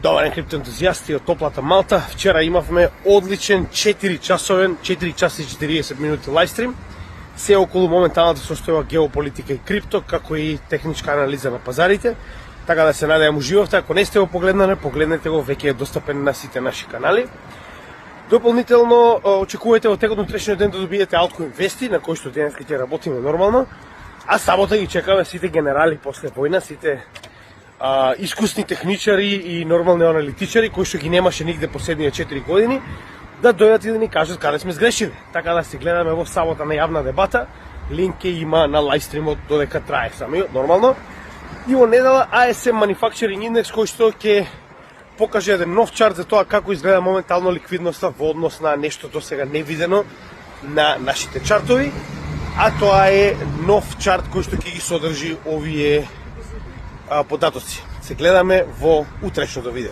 Добар ден, криптоентузијасти од топлата Малта. Вчера имавме одличен 4 часа и 40 минути лайвстрим. Се околу моменталната состојба геополитика и крипто, како и техничка анализа на пазарите. Така да се надевам уживавте. Ако не сте го погледнале, погледнете го, веќе е достапен на сите наши канали. Дополнително очекувате во текот на утрешниот ден да добиете Altcoin вести, на кои што денес ќе работиме нормално. А сабота ги чекаме сите генерали после војна, сите искусни техничари и нормални аналитичари кои што ги немаше нигде последниве 4 години, да дојдат и да ни кажат каде сме сгрешили. Така да се гледаме во сабота на јавна дебата. Линк ќе има на лайвстримот додека трае самиот нормално. И во недела ASM Manufacturing Index кој што ќе покаже еден нов чарт за тоа како изгледа моментално ликвидноста во однос на нешто досега невидено на нашите чартови. А тоа е нов чарт кој што ќе ги содржи овие податоци. Се гледаме во утрешното видео.